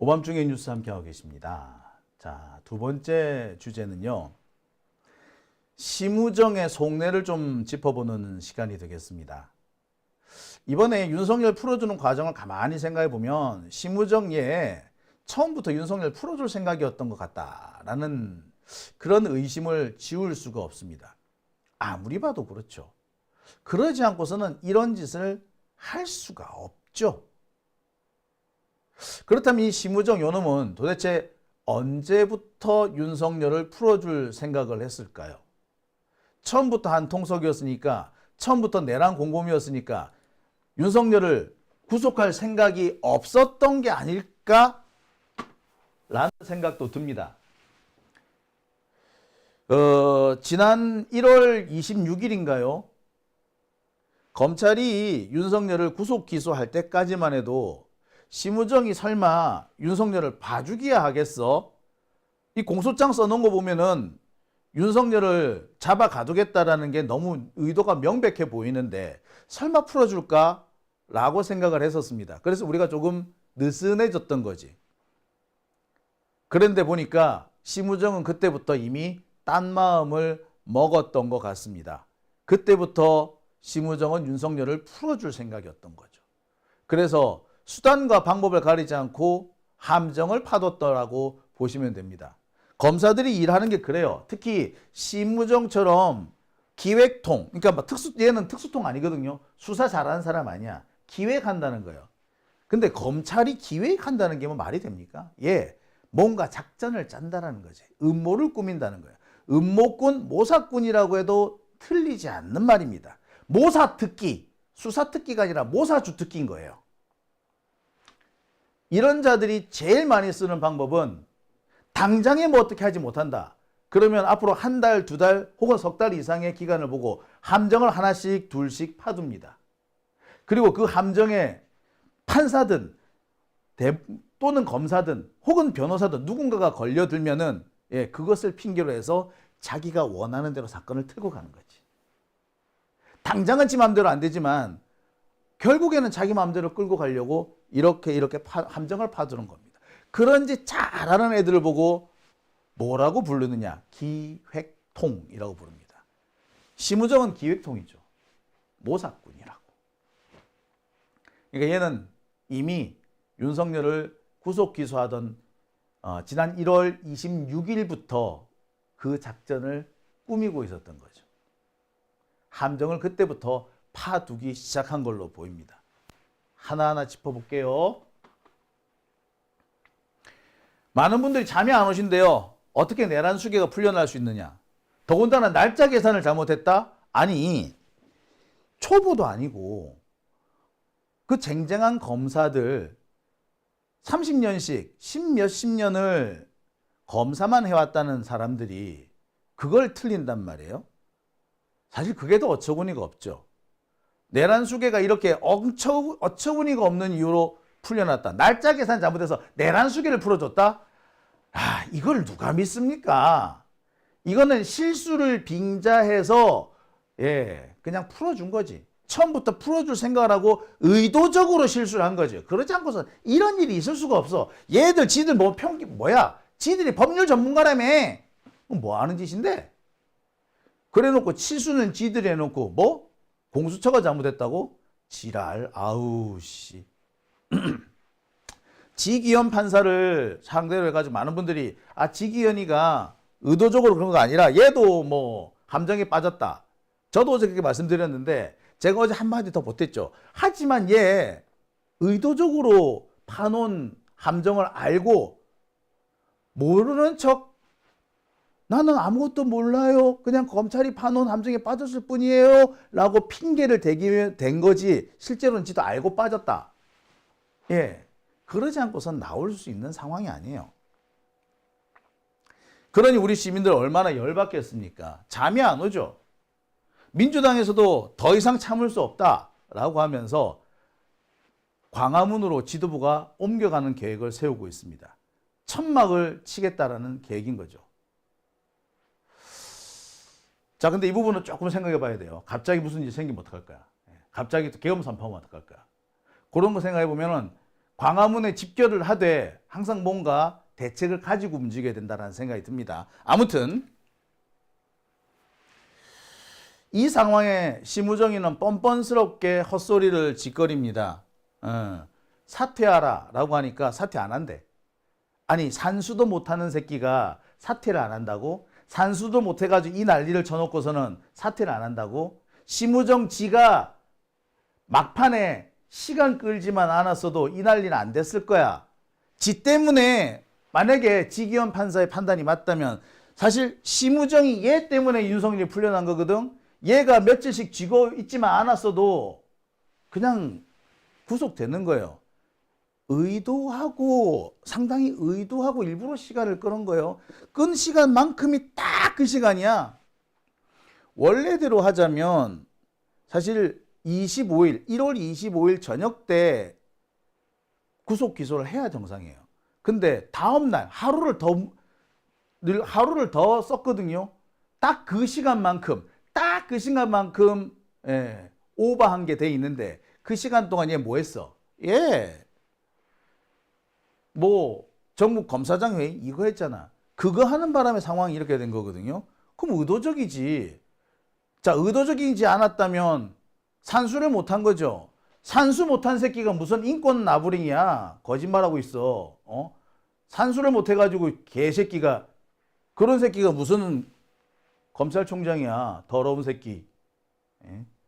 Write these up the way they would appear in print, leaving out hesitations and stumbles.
오밤중에 뉴스 함께하고 계십니다. 자, 두 번째 주제는요. 심우정의 속내를 좀 짚어보는 시간이 되겠습니다. 이번에 윤석열 풀어주는 과정을 가만히 생각해 보면 심우정 얘 처음부터 윤석열 풀어줄 생각이었던 것 같다라는 그런 의심을 지울 수가 없습니다. 아무리 봐도 그렇죠. 그러지 않고서는 이런 짓을 할 수가 없죠. 그렇다면 이 심우정 요놈은 도대체 언제부터 윤석열을 풀어줄 생각을 했을까요? 처음부터 한통속이었으니까, 처음부터 내란 공범이었으니까 윤석열을 구속할 생각이 없었던 게 아닐까? 라는 생각도 듭니다. 지난 1월 26일인가요? 검찰이 윤석열을 구속 기소할 때까지만 해도 심우정이 설마 윤석열을 봐주기야 하겠어? 이 공소장 써놓은 거 보면은 윤석열을 잡아 가두겠다라는 게 너무 의도가 명백해 보이는데 설마 풀어줄까? 라고 생각을 했었습니다. 그래서 우리가 조금 느슨해졌던 거지. 그런데 보니까 심우정은 그때부터 이미 딴 마음을 먹었던 것 같습니다. 그때부터 심우정은 윤석열을 풀어줄 생각이었던 거죠. 그래서 수단과 방법을 가리지 않고 함정을 파뒀더라고 보시면 됩니다. 검사들이 일하는 게 그래요. 특히 심우정처럼 기획통, 그러니까 얘는 특수통 아니거든요. 수사 잘하는 사람 아니야. 기획한다는 거예요. 근데 검찰이 기획한다는 게 뭐 말이 됩니까? 예, 뭔가 작전을 짠다는 거지. 음모를 꾸민다는 거예요. 음모꾼, 모사꾼이라고 해도 틀리지 않는 말입니다. 모사특기, 수사특기가 아니라 모사주특기인 거예요. 이런 자들이 제일 많이 쓰는 방법은 당장에 뭐 어떻게 하지 못한다. 그러면 앞으로 한 달, 두 달 혹은 석 달 이상의 기간을 보고 함정을 하나씩 둘씩 파둡니다. 그리고 그 함정에 판사든 또는 검사든 혹은 변호사든 누군가가 걸려들면은 그것을 핑계로 해서 자기가 원하는 대로 사건을 틀고 가는 거지. 당장은 지 마음대로 안 되지만 결국에는 자기 마음대로 끌고 가려고 이렇게 함정을 파두는 겁니다. 그런 짓 잘하는 애들을 보고 뭐라고 부르느냐? 기획통이라고 부릅니다. 심우정은 기획통이죠. 모사꾼이라고. 그러니까 얘는 이미 윤석열을 구속 기소하던 지난 1월 26일부터 그 작전을 꾸미고 있었던 거죠. 함정을 그때부터 파두기 시작한 걸로 보입니다. 하나하나 짚어볼게요. 많은 분들이 잠이 안 오신대요. 어떻게 내란 수개가 풀려날 수 있느냐. 더군다나 날짜 계산을 잘못했다? 아니, 초보도 아니고 그 쟁쟁한 검사들 30년씩 10몇십 년을 검사만 해왔다는 사람들이 그걸 틀린단 말이에요. 사실 그게 더 어처구니가 없죠. 내란 수개가 이렇게 어처구니가 없는 이유로 풀려났다. 날짜 계산 잘못해서 내란 수개를 풀어줬다? 아, 이걸 누가 믿습니까? 이거는 실수를 빙자해서 그냥 풀어준 거지. 처음부터 풀어줄 생각을 하고 의도적으로 실수를 한 거죠. 그러지 않고서 이런 일이 있을 수가 없어. 얘들 지들 뭐야? 지들이 법률 전문가라며. 뭐 하는 짓인데? 그래놓고 치수는 지들이 해놓고 뭐? 공수처가 잘못했다고? 지랄. 아우 씨. 지기현 판사를 상대로 해가지고 많은 분들이 지기현이가 의도적으로 그런 거 아니라 얘도 뭐 함정에 빠졌다. 저도 어제 그렇게 말씀드렸는데 제가 어제 한마디 더 못했죠. 하지만 얘 의도적으로 파놓은 함정을 알고 모르는 척 나는 아무것도 몰라요. 그냥 검찰이 파놓은 함정에 빠졌을 뿐이에요. 라고 핑계를 대기 된 거지 실제로는 지도 알고 빠졌다. 그러지 않고선 나올 수 있는 상황이 아니에요. 그러니 우리 시민들 얼마나 열받겠습니까? 잠이 안 오죠. 민주당에서도 더 이상 참을 수 없다라고 하면서 광화문으로 지도부가 옮겨가는 계획을 세우고 있습니다. 천막을 치겠다라는 계획인 거죠. 자, 근데 이 부분은 조금 생각해 봐야 돼요. 갑자기 무슨 일이 생기면 어떡할 거야? 갑자기 또 계엄 선포하면 어떡할 거야? 그런 거 생각해 보면은 광화문에 집결을 하되 항상 뭔가 대책을 가지고 움직여야 된다는 생각이 듭니다. 아무튼 이 상황에 심우정이는 뻔뻔스럽게 헛소리를 짓거립니다. 사퇴하라 라고 하니까 사퇴 안 한대. 아니 산수도 못하는 새끼가 사퇴를 안 한다고? 산수도 못해가지고 이 난리를 쳐놓고서는 사퇴를 안 한다고? 심우정 지가 막판에 시간 끌지만 않았어도 이 난리는 안 됐을 거야. 지 때문에 만약에 지기현 판사의 판단이 맞다면 사실 심우정이 얘 때문에 윤석열이 풀려난 거거든. 얘가 며칠씩 쥐고 있지만 않았어도 그냥 구속되는 거예요. 의도하고 상당히 의도하고 일부러 시간을 끄는 거예요. 끈 시간만큼이 딱 그 시간이야. 원래대로 하자면 사실 1월 25일 저녁 때 구속 기소를 해야 정상이에요. 근데 다음날 하루를 더 썼거든요. 딱 그 시간만큼 오버한 게 돼 있는데 그 시간 동안 얘 뭐 했어? 뭐 정부 검사장 회의 이거 했잖아. 그거 하는 바람에 상황이 이렇게 된 거거든요. 그럼 의도적이지. 자, 의도적이지 않았다면 산수를 못한 거죠. 산수 못한 새끼가 무슨 인권 나부랭이야. 거짓말하고 있어. 산수를 못해가지고 개새끼가 그런 새끼가 무슨 검찰총장이야. 더러운 새끼.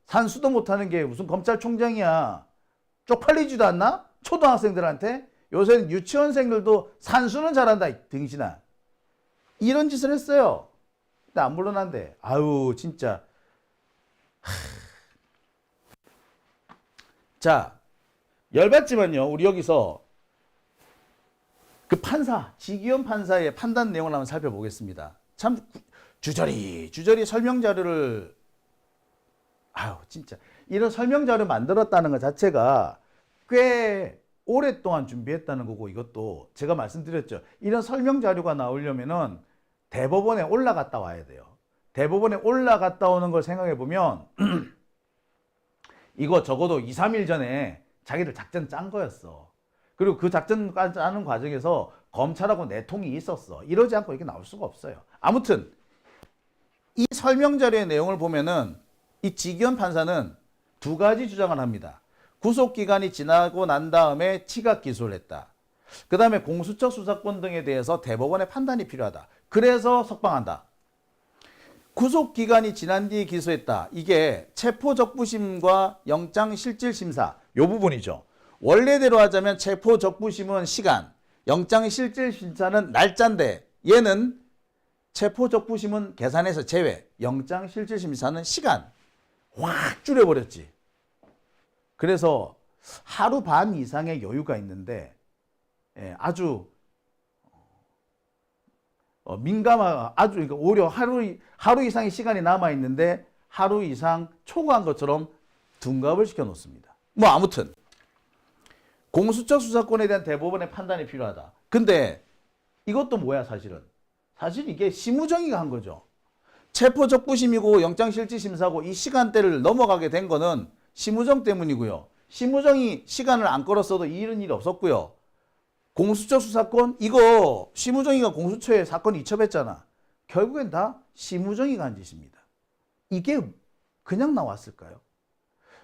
산수도 못하는 게 무슨 검찰총장이야. 쪽팔리지도 않나? 초등학생들한테? 요새는 유치원생들도 산수는 잘한다. 등신아. 이런 짓을 했어요. 근데 안 물러난대. 아유 진짜. 자, 열받지만요. 우리 여기서 그 판사, 지기현 판사의 판단 내용을 한번 살펴보겠습니다. 참 주저리 설명 자료를 진짜 이런 설명 자료 만들었다는 것 자체가 꽤 오랫동안 준비했다는 거고, 이것도 제가 말씀드렸죠. 이런 설명 자료가 나오려면은 대법원에 올라갔다 와야 돼요. 대법원에 올라갔다 오는 걸 생각해 보면 이거 적어도 2, 3일 전에 자기들 작전 짠 거였어. 그리고 그 작전 짜는 과정에서 검찰하고 내통이 있었어. 이러지 않고 이게 나올 수가 없어요. 아무튼 이 설명 자료의 내용을 보면은 이 지기현 판사는 두 가지 주장을 합니다. 구속기간이 지나고 난 다음에 치각 기소를 했다. 그 다음에 공수처 수사권 등에 대해서 대법원의 판단이 필요하다. 그래서 석방한다. 구속기간이 지난 뒤에 기소했다. 이게 체포적부심과 영장실질심사 요 부분이죠. 원래대로 하자면 체포적부심은 시간, 영장실질심사는 날짜인데 얘는 체포적부심은 계산해서 제외, 영장실질심사는 시간 확 줄여버렸지. 그래서 하루 반 이상의 여유가 있는데 아주 민감한, 아주 그러니까 오히려 하루 이상의 시간이 남아 있는데 하루 이상 초과한 것처럼 둔갑을 시켜 놓습니다. 뭐 아무튼 공수처 수사권에 대한 대법원의 판단이 필요하다. 근데 이것도 뭐야 사실은? 사실 이게 심우정이가 한 거죠. 체포적부심이고 영장실질심사고 이 시간대를 넘어가게 된 거는 심우정 때문이고요. 심우정이 시간을 안 끌었어도 이런 일이 없었고요. 공수처 수사권 이거 심우정이가 공수처에 사건 이첩했잖아. 결국엔 다 심우정이가 한 짓입니다. 이게 그냥 나왔을까요?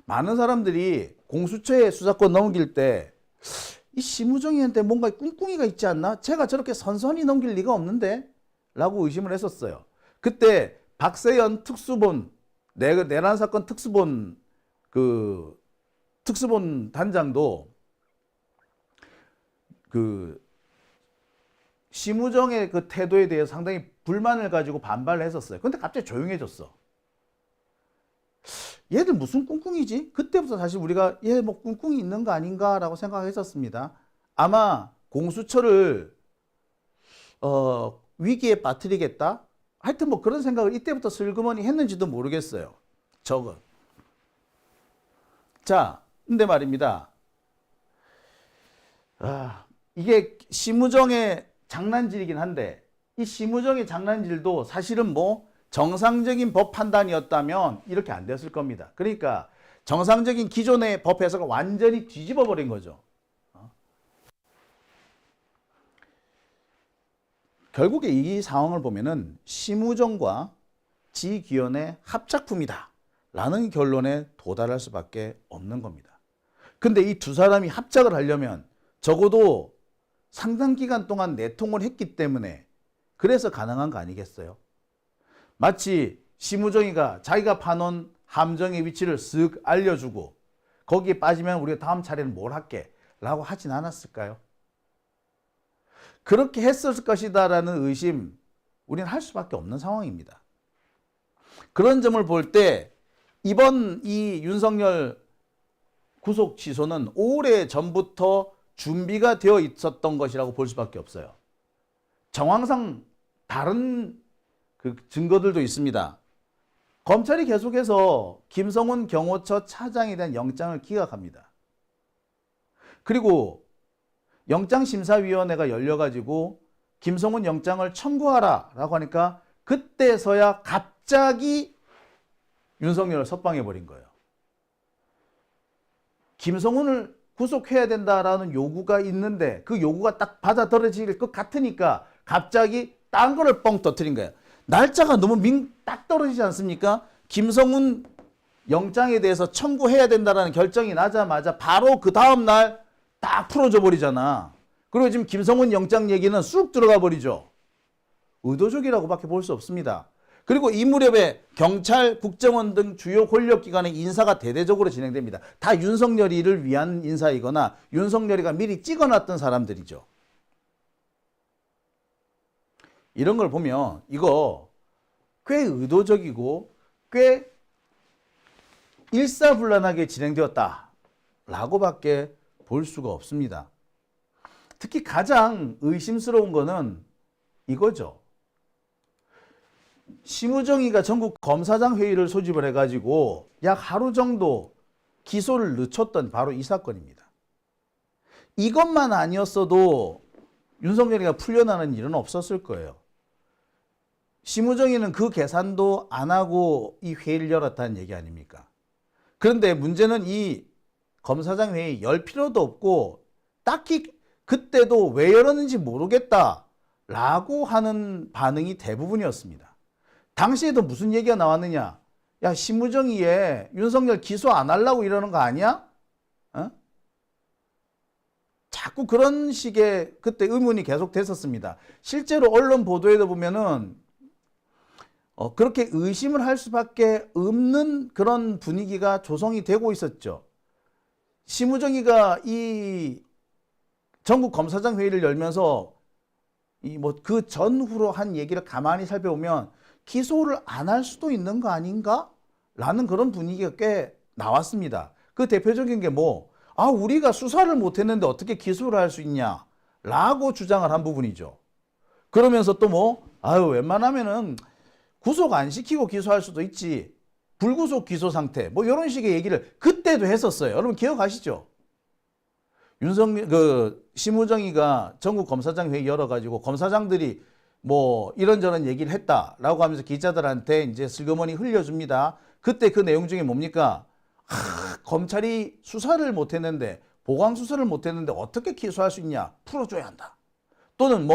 많은 사람들이 공수처에 수사권 넘길 때 이 심우정이한테 뭔가 꿍꿍이가 있지 않나? 제가 저렇게 선선히 넘길 리가 없는데? 라고 의심을 했었어요. 그때 박세현 특수본 내란 사건 특수본 특수본 단장도 심우정의 그 태도에 대해서 상당히 불만을 가지고 반발을 했었어요. 근데 갑자기 조용해졌어. 얘들 무슨 꿍꿍이지? 그때부터 사실 우리가 얘 뭐 꿍꿍이 있는 거 아닌가라고 생각했었습니다. 아마 공수처를 위기에 빠뜨리겠다? 하여튼 뭐 그런 생각을 이때부터 슬그머니 했는지도 모르겠어요. 저거. 자, 근데 말입니다. 이게 심우정의 장난질이긴 한데 이 심우정의 장난질도 사실은 뭐 정상적인 법 판단이었다면 이렇게 안 됐을 겁니다. 그러니까 정상적인 기존의 법 해석을 완전히 뒤집어 버린 거죠. 결국에 이 상황을 보면은 심우정과 지기현의 합작품이다 라는 결론에 도달할 수밖에 없는 겁니다. 근데 이 두 사람이 합작을 하려면 적어도 상당 기간 동안 내통을 했기 때문에 그래서 가능한 거 아니겠어요? 마치 심우정이가 자기가 파놓은 함정의 위치를 쓱 알려주고 거기에 빠지면 우리가 다음 차례는 뭘 할게 라고 하진 않았을까요? 그렇게 했을 것이다라는 의심 우리는 할 수밖에 없는 상황입니다. 그런 점을 볼 때 이번 이 윤석열 구속 취소는 오래 전부터 준비가 되어 있었던 것이라고 볼 수밖에 없어요. 정황상 다른 그 증거들도 있습니다. 검찰이 계속해서 김성훈 경호처 차장에 대한 영장을 기각합니다. 그리고 영장심사위원회가 열려가지고 김성훈 영장을 청구하라라고 하니까 그때서야 갑자기 윤석열을 석방해버린 거예요. 김성훈을 구속해야 된다라는 요구가 있는데 그 요구가 딱 받아들여질 것 같으니까 갑자기 딴 거를 뻥 터뜨린 거예요. 날짜가 너무 딱 떨어지지 않습니까? 김성훈 영장에 대해서 청구해야 된다라는 결정이 나자마자 바로 그 다음 날 딱 풀어져 버리잖아. 그리고 지금 김성훈 영장 얘기는 쑥 들어가 버리죠. 의도적이라고밖에 볼 수 없습니다. 그리고 이 무렵에 경찰, 국정원 등 주요 권력기관의 인사가 대대적으로 진행됩니다. 다 윤석열이를 위한 인사이거나 윤석열이가 미리 찍어놨던 사람들이죠. 이런 걸 보면 이거 꽤 의도적이고 꽤 일사불란하게 진행되었다라고밖에 볼 수가 없습니다. 특히 가장 의심스러운 거는 이거죠. 심우정이가 전국 검사장 회의를 소집을 해가지고 약 하루 정도 기소를 늦췄던 바로 이 사건입니다. 이것만 아니었어도 윤석열이가 풀려나는 일은 없었을 거예요. 심우정이는 그 계산도 안 하고 이 회의를 열었다는 얘기 아닙니까? 그런데 문제는 이 검사장 회의 열 필요도 없고 딱히 그때도 왜 열었는지 모르겠다라고 하는 반응이 대부분이었습니다. 당시에도 무슨 얘기가 나왔느냐? 야, 심우정이에 윤석열 기소 안 하려고 이러는 거 아니야? 어? 자꾸 그런 식의 그때 의문이 계속 됐었습니다. 실제로 언론 보도에도 보면은 그렇게 의심을 할 수밖에 없는 그런 분위기가 조성이 되고 있었죠. 심우정이가 이 전국 검사장 회의를 열면서 이 뭐 그 전후로 한 얘기를 가만히 살펴보면 기소를 안 할 수도 있는 거 아닌가? 라는 그런 분위기가 꽤 나왔습니다. 그 대표적인 게 우리가 수사를 못 했는데 어떻게 기소를 할 수 있냐? 라고 주장을 한 부분이죠. 그러면서 또 웬만하면은 구속 안 시키고 기소할 수도 있지. 불구속 기소 상태. 이런 식의 얘기를 그때도 했었어요. 여러분 기억하시죠? 심우정이가 전국 검사장 회의 열어가지고 검사장들이 이런저런 얘기를 했다라고 하면서 기자들한테 이제 슬그머니 흘려줍니다. 그때 그 내용 중에 뭡니까? 검찰이 수사를 못했는데, 보강 수사를 못했는데 어떻게 기소할 수 있냐? 풀어줘야 한다. 또는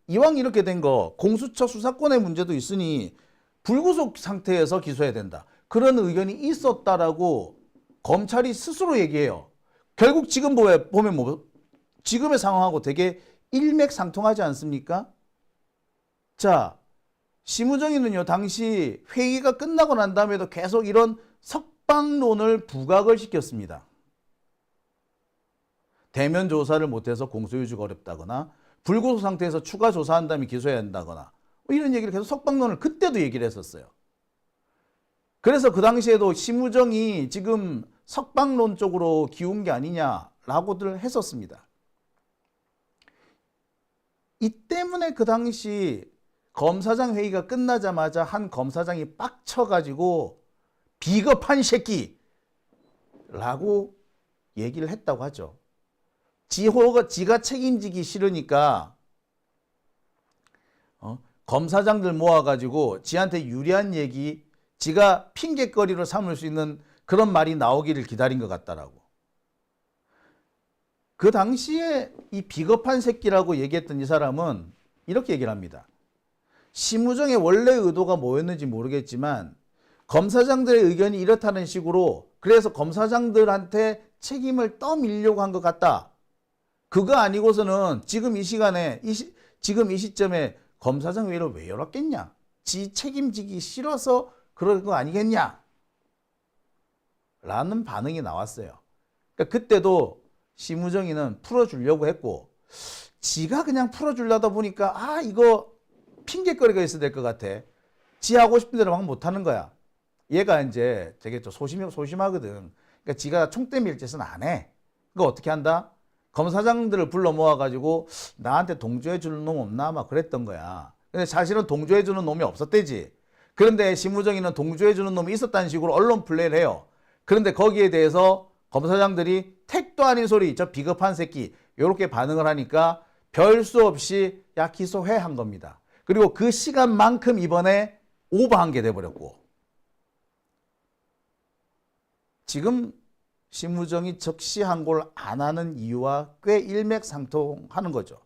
이왕 이렇게 된 거 공수처 수사권의 문제도 있으니 불구속 상태에서 기소해야 된다. 그런 의견이 있었다라고 검찰이 스스로 얘기해요. 결국 지금 보면 지금의 상황하고 되게 일맥상통하지 않습니까? 자, 심우정이는요, 당시 회의가 끝나고 난 다음에도 계속 이런 석방론을 부각을 시켰습니다. 대면 조사를 못해서 공소유지가 어렵다거나 불구속 상태에서 추가 조사한 다음에 기소해야 한다거나 이런 얘기를 계속 석방론을 그때도 얘기를 했었어요. 그래서 그 당시에도 심우정이 지금 석방론 쪽으로 기운 게 아니냐라고들 했었습니다. 이 때문에 그 당시 검사장 회의가 끝나자마자 한 검사장이 빡쳐가지고 비겁한 새끼라고 얘기를 했다고 하죠. 지가 책임지기 싫으니까 검사장들 모아가지고 지한테 유리한 얘기, 지가 핑계거리로 삼을 수 있는 그런 말이 나오기를 기다린 것 같다라고. 그 당시에 이 비겁한 새끼라고 얘기했던 이 사람은 이렇게 얘기를 합니다. 심우정의 원래 의도가 뭐였는지 모르겠지만 검사장들의 의견이 이렇다는 식으로 그래서 검사장들한테 책임을 떠밀려고 한 것 같다. 그거 아니고서는 지금 이 시간에 지금 이 시점에 검사장 회의를 왜 열었겠냐? 지 책임지기 싫어서 그런 거 아니겠냐? 라는 반응이 나왔어요. 그러니까 그때도 심우정이는 풀어주려고 했고 지가 그냥 풀어주려다 보니까 이거 핑계거리가 있어야 될 것 같아. 지 하고 싶은 대로 막 못하는 거야. 얘가 이제 되게 좀 소심하거든. 그러니까 지가 총대 밀 짓은 안 해. 그거 어떻게 한다? 검사장들을 불러 모아가지고 나한테 동조해 주는 놈 없나? 막 그랬던 거야. 근데 사실은 동조해 주는 놈이 없었대지. 그런데 심우정이는 동조해 주는 놈이 있었다는 식으로 언론 플레이를 해요. 그런데 거기에 대해서 검사장들이 택도 아닌 소리, 저 비겁한 새끼 이렇게 반응을 하니까 별 수 없이 야 기소해 한 겁니다. 그리고 그 시간만큼 이번에 오버한 게 돼버렸고 지금 심우정이 적시한고를 안 하는 이유와 꽤 일맥상통하는 거죠.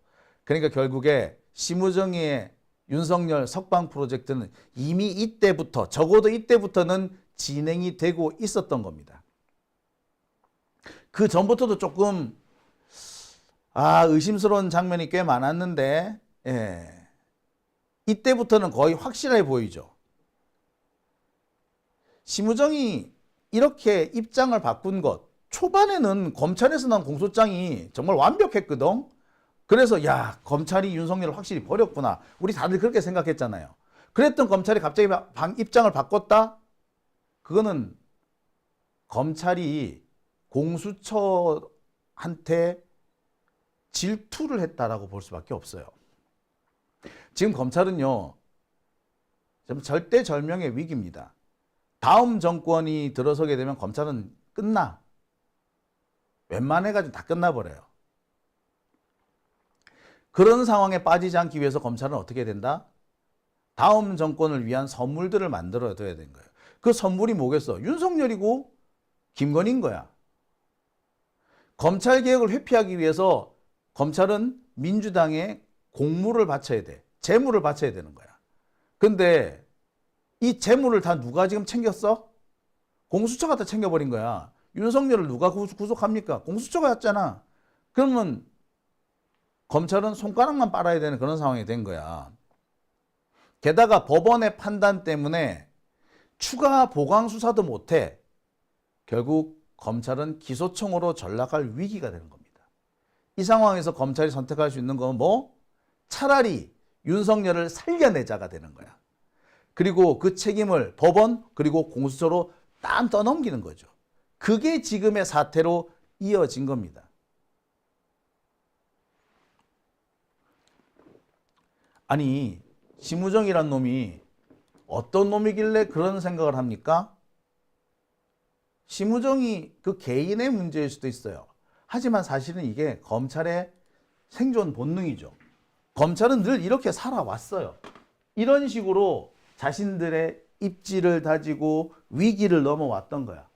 그러니까 결국에 심우정의 윤석열 석방 프로젝트는 이미 이때부터 적어도 이때부터는 진행이 되고 있었던 겁니다. 그 전부터도 조금 의심스러운 장면이 꽤 많았는데 이때부터는 거의 확실해 보이죠. 심우정이 이렇게 입장을 바꾼 것 초반에는 검찰에서 난 공소장이 정말 완벽했거든. 그래서 야 검찰이 윤석열을 확실히 버렸구나. 우리 다들 그렇게 생각했잖아요. 그랬던 검찰이 갑자기 입장을 바꿨다? 그거는 검찰이 공수처한테 질투를 했다라고 볼 수밖에 없어요. 지금 검찰은요, 좀 절대절명의 위기입니다. 다음 정권이 들어서게 되면 검찰은 끝나. 웬만해가지고 다 끝나버려요. 그런 상황에 빠지지 않기 위해서 검찰은 어떻게 된다? 다음 정권을 위한 선물들을 만들어야 되는 거예요. 그 선물이 뭐겠어? 윤석열이고 김건희인 거야. 검찰개혁을 회피하기 위해서 검찰은 민주당에 공물을 바쳐야 돼. 재물을 바쳐야 되는 거야. 근데 이 재물을 다 누가 지금 챙겼어? 공수처가 다 챙겨버린 거야. 윤석열을 누가 구속합니까? 공수처가 였잖아. 그러면 검찰은 손가락만 빨아야 되는 그런 상황이 된 거야. 게다가 법원의 판단 때문에 추가 보강 수사도 못해. 결국 검찰은 기소청으로 전락할 위기가 되는 겁니다. 이 상황에서 검찰이 선택할 수 있는 건 뭐? 차라리 윤석열을 살려내자가 되는 거야. 그리고 그 책임을 법원 그리고 공수처로 딱 떠넘기는 거죠. 그게 지금의 사태로 이어진 겁니다. 아니 심우정이란 놈이 어떤 놈이길래 그런 생각을 합니까? 심우정이 그 개인의 문제일 수도 있어요. 하지만 사실은 이게 검찰의 생존 본능이죠. 검찰은 늘 이렇게 살아왔어요. 이런 식으로 자신들의 입지를 다지고 위기를 넘어왔던 거야.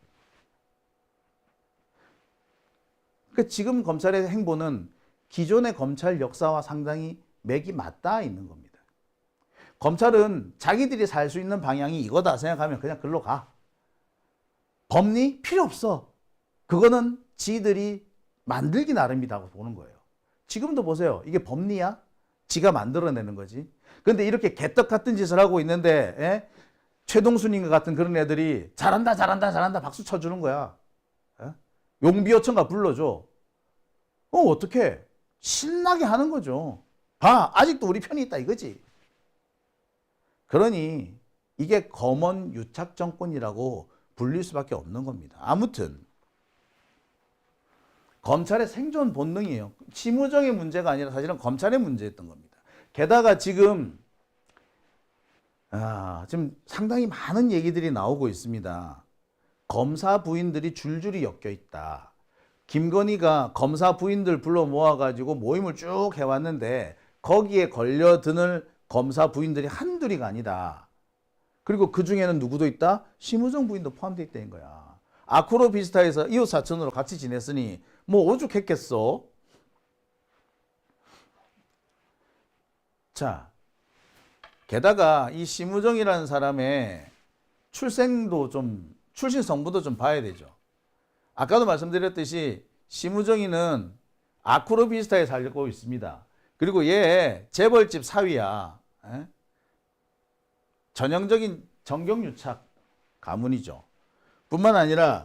그러니까 지금 검찰의 행보는 기존의 검찰 역사와 상당히 맥이 맞닿아 있는 겁니다. 검찰은 자기들이 살 수 있는 방향이 이거다 생각하면 그냥 글로 가. 법리 필요 없어. 그거는 지들이 만들기 나름이라고 보는 거예요. 지금도 보세요. 이게 법리야? 지가 만들어내는 거지. 그런데 이렇게 개떡 같은 짓을 하고 있는데 최동순인가 같은 그런 애들이 잘한다 잘한다 잘한다 박수 쳐주는 거야. 용비어천가 불러줘. 어떡해. 신나게 하는 거죠. 봐 아직도 우리 편이 있다 이거지. 그러니 이게 검언 유착 정권이라고 불릴 수밖에 없는 겁니다. 아무튼 검찰의 생존 본능이에요. 심우정의 문제가 아니라 사실은 검찰의 문제였던 겁니다. 게다가 지금 상당히 많은 얘기들이 나오고 있습니다. 검사 부인들이 줄줄이 엮여 있다. 김건희가 검사 부인들 불러 모아가지고 모임을 쭉 해왔는데 거기에 걸려드는 검사 부인들이 한둘이가 아니다. 그리고 그 중에는 누구도 있다? 심우정 부인도 포함되어 있다는 거야. 아쿠로 비스타에서 이웃 사촌으로 같이 지냈으니 뭐 오죽했겠어? 자, 게다가 이 심우정이라는 사람의 출생도 좀, 출신 성분도 좀 봐야 되죠. 아까도 말씀드렸듯이 심우정이는 아크로비스타에 살고 있습니다. 그리고 얘 재벌집 사위야. 에? 전형적인 정경유착 가문이죠. 뿐만 아니라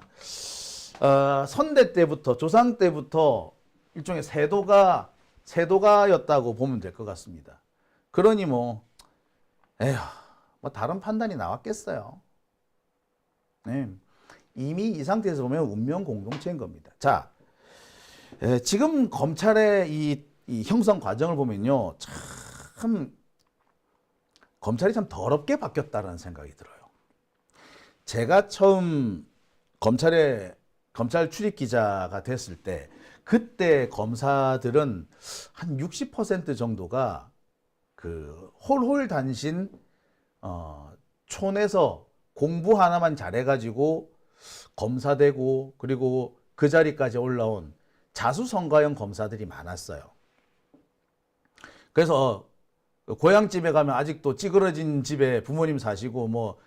선대 때부터, 조상 때부터 일종의 세도가였다고 보면 될 것 같습니다. 그러니 뭐 다른 판단이 나왔겠어요. 네. 이미 이 상태에서 보면 운명 공동체인 겁니다. 자, 지금 검찰의 이 형성 과정을 보면요, 참 검찰이 참 더럽게 바뀌었다는 생각이 들어요. 제가 처음 검찰 출입 기자가 됐을 때, 그때 검사들은 한 60% 정도가 그 홀홀단신 촌에서 공부 하나만 잘해가지고 검사되고, 그리고 그 자리까지 올라온 자수성가형 검사들이 많았어요. 그래서 고향집에 가면 아직도 찌그러진 집에 부모님 사시고 뭐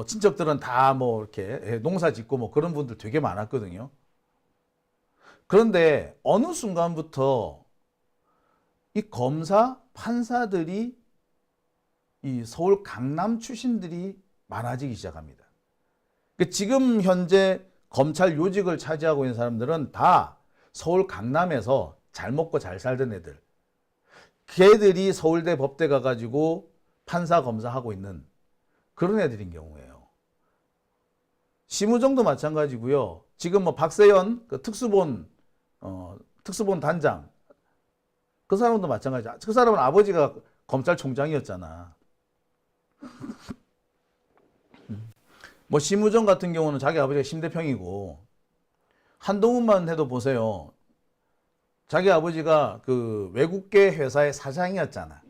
친척들은 다 뭐 이렇게 농사 짓고 뭐 그런 분들 되게 많았거든요. 그런데 어느 순간부터 이 검사, 판사들이 이 서울 강남 출신들이 많아지기 시작합니다. 지금 현재 검찰 요직을 차지하고 있는 사람들은 다 서울 강남에서 잘 먹고 잘 살던 애들. 걔들이 서울대 법대 가가지고 판사, 검사하고 있는 그런 애들인 경우예요. 심우정도 마찬가지고요. 지금 뭐 박세현 그 특수본 단장, 그 사람도 마찬가지야. 그 사람은 아버지가 검찰총장이었잖아. 뭐 심우정 같은 경우는 자기 아버지가 심대평이고, 한동훈만 해도 보세요. 자기 아버지가 그 외국계 회사의 사장이었잖아.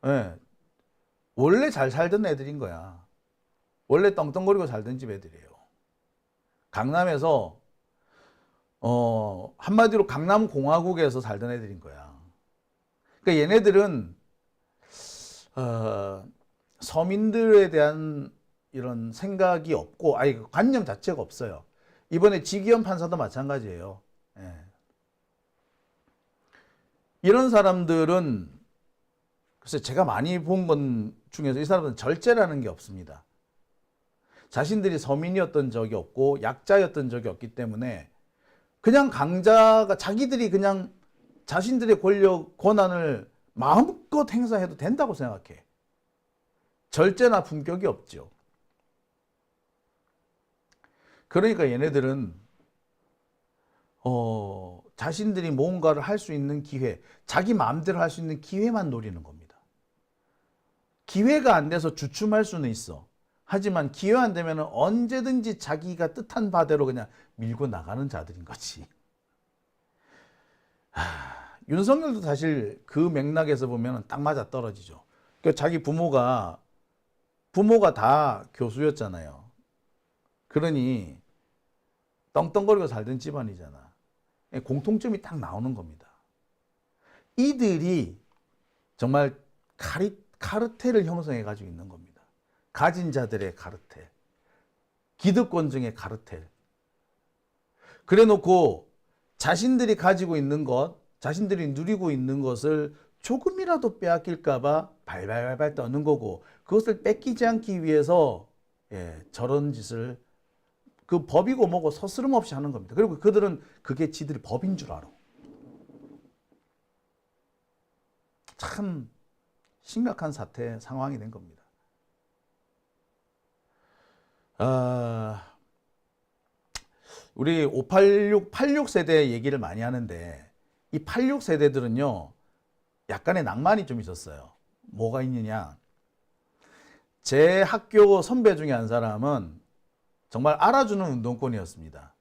네. 원래 잘 살던 애들인 거야. 원래 떵떵거리고 살던 집 애들이에요. 강남에서 한마디로 강남공화국에서 살던 애들인 거야. 그러니까 얘네들은 서민들에 대한 이런 생각이 없고, 아니 관념 자체가 없어요. 이번에 지기현 판사도 마찬가지예요. 예. 이런 사람들은 글쎄 제가 많이 본 건 중에서 이 사람들은 절제라는 게 없습니다. 자신들이 서민이었던 적이 없고 약자였던 적이 없기 때문에 그냥 강자가 자기들이 그냥 자신들의 권력, 권한을 마음껏 행사해도 된다고 생각해. 절제나 품격이 없죠. 그러니까 얘네들은 자신들이 뭔가를 할 수 있는 기회, 자기 마음대로 할 수 있는 기회만 노리는 겁니다. 기회가 안 돼서 주춤할 수는 있어. 하지만 기회 안 되면 언제든지 자기가 뜻한 바대로 그냥 밀고 나가는 자들인 거지. 윤석열도 사실 그 맥락에서 보면 딱 맞아 떨어지죠. 그러니까 자기 부모가 다 교수였잖아요. 그러니 떵떵거리고 살던 집안이잖아. 공통점이 딱 나오는 겁니다. 이들이 정말 카르텔을 형성해 가지고 있는 겁니다. 가진 자들의 카르텔, 기득권층의 카르텔. 그래 놓고 자신들이 가지고 있는 것, 자신들이 누리고 있는 것을 조금이라도 빼앗길까 봐 발발발발 떠는 거고, 그것을 뺏기지 않기 위해서 저런 짓을 그 법이고 뭐고 서스럼 없이 하는 겁니다. 그리고 그들은 그게 지들이 법인 줄 알아. 참 심각한 상황이 된 겁니다. 우리 86세대 얘기를 많이 하는데, 이 86세대들은요, 약간의 낭만이 좀 있었어요. 뭐가 있느냐. 제 학교 선배 중에 한 사람은 정말 알아주는 운동권이었습니다.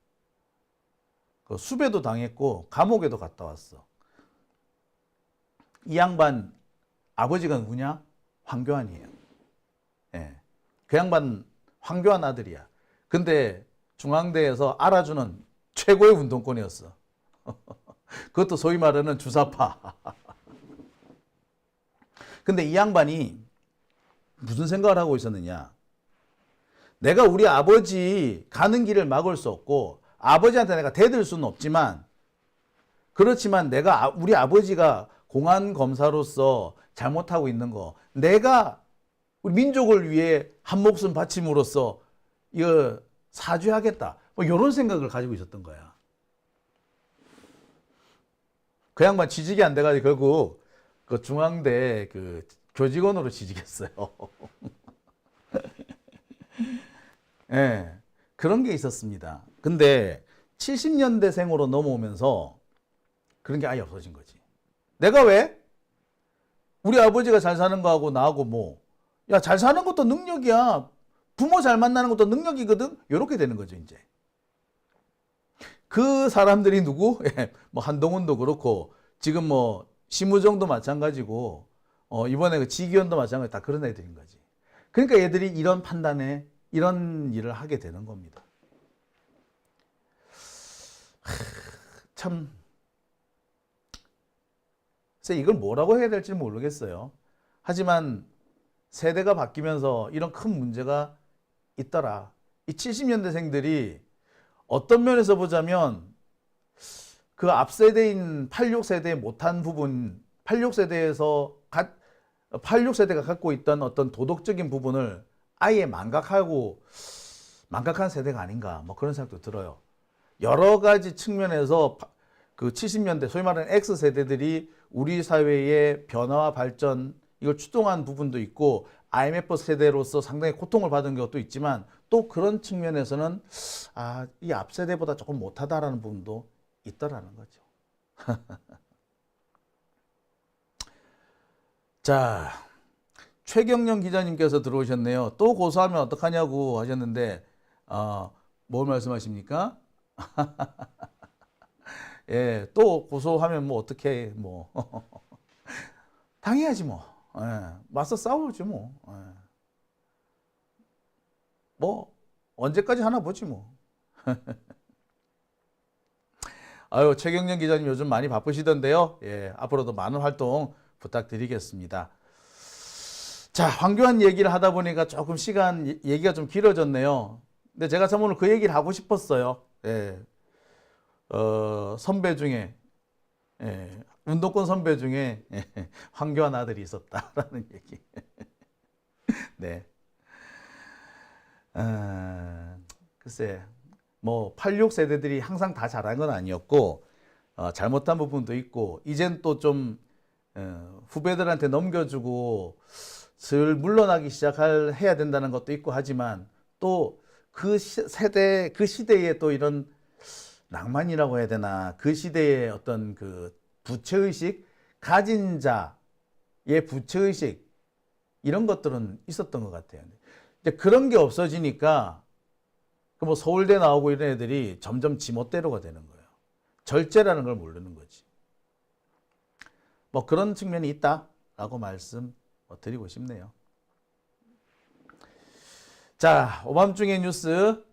그 수배도 당했고, 감옥에도 갔다 왔어. 이 양반, 아버지가 누구냐? 황교안이에요. 예. 그 양반 황교안 아들이야. 근데 중앙대에서 알아주는 최고의 운동권이었어. 그것도 소위 말하는 주사파. 근데 이 양반이 무슨 생각을 하고 있었느냐. 내가 우리 아버지 가는 길을 막을 수 없고 아버지한테 내가 대들 수는 없지만 그렇지만 내가 우리 아버지가 공안 검사로서 잘못하고 있는 거 내가 우리 민족을 위해 한 목숨 바침으로써 이거 사죄하겠다. 뭐 이런 생각을 가지고 있었던 거야. 그 양반 취직이 안 돼가지고 결국 그 중앙대 그 교직원으로 취직했어요. 예, 네, 그런 게 있었습니다. 근데 70년대생으로 넘어오면서 그런 게 아예 없어진 거지. 내가 왜? 우리 아버지가 잘 사는 거하고 나하고 뭐, 야, 잘 사는 것도 능력이야. 부모 잘 만나는 것도 능력이거든. 이렇게 되는 거죠, 이제. 그 사람들이 누구? 뭐 한동훈도 그렇고 지금 뭐 심우정도 마찬가지고 이번에 그 지기현도 마찬가지 다 그런 애들인 거지. 그러니까 얘들이 이런 판단에 이런 일을 하게 되는 겁니다. 참 글쎄 이걸 뭐라고 해야 될지 모르겠어요. 하지만 세대가 바뀌면서 이런 큰 문제가 있더라. 이 70년대생들이 어떤 면에서 보자면 그 앞세대인 86세대의 못한 부분, 86세대가 갖고 있던 어떤 도덕적인 부분을 아예 망각한 세대가 아닌가 뭐 그런 생각도 들어요. 여러 가지 측면에서 그 70년대 소위 말하는 X세대들이 우리 사회의 변화와 발전 이걸 추동한 부분도 있고 IMF 세대로서 상당히 고통을 받은 것도 있지만 또 그런 측면에서는 이 앞세대보다 조금 못하다라는 부분도 있더라는 거죠. 자, 최경영 기자님께서 들어오셨네요. 또 고소하면 어떡하냐고 하셨는데 뭘 말씀하십니까? 예, 또 고소하면 뭐 어떻게 뭐 당해야지 뭐. 예, 맞서 싸우지 뭐. 예. 뭐 언제까지 하나 보지 뭐. 아유, 최경영 기자님 요즘 많이 바쁘시던데요. 예, 앞으로도 많은 활동 부탁드리겠습니다. 자, 황교안 얘기를 하다 보니까 조금 얘기가 좀 길어졌네요. 근데 제가 참 오늘 그 얘기를 하고 싶었어요. 예. 선배 중에, 예, 운동권 선배 중에 황교안 아들이 있었다라는 얘기. 네. 글쎄, 뭐 86세대들이 항상 다 잘한 건 아니었고 잘못한 부분도 있고 이젠 또 좀 후배들한테 넘겨주고 슬 물러나기 해야 된다는 것도 있고 하지만 또 그 시대에 또 이런 낭만이라고 해야 되나 그 시대의 어떤 그 부채의식 가진 자의 부채의식 이런 것들은 있었던 것 같아요. 이제 그런 게 없어지니까 뭐 서울대 나오고 이런 애들이 점점 지멋대로가 되는 거예요. 절제라는 걸 모르는 거지. 뭐 그런 측면이 있다라고 말씀 드리고 싶네요. 자, 오밤중의 뉴스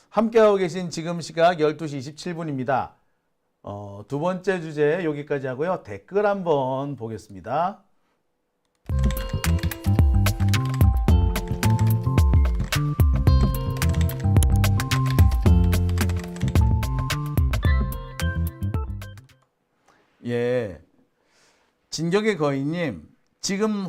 함께하고 계신 지금 시각 12시 27분입니다. 두 번째 주제 여기까지 하고요. 댓글 한번 보겠습니다. 예, 진격의 거인님, 지금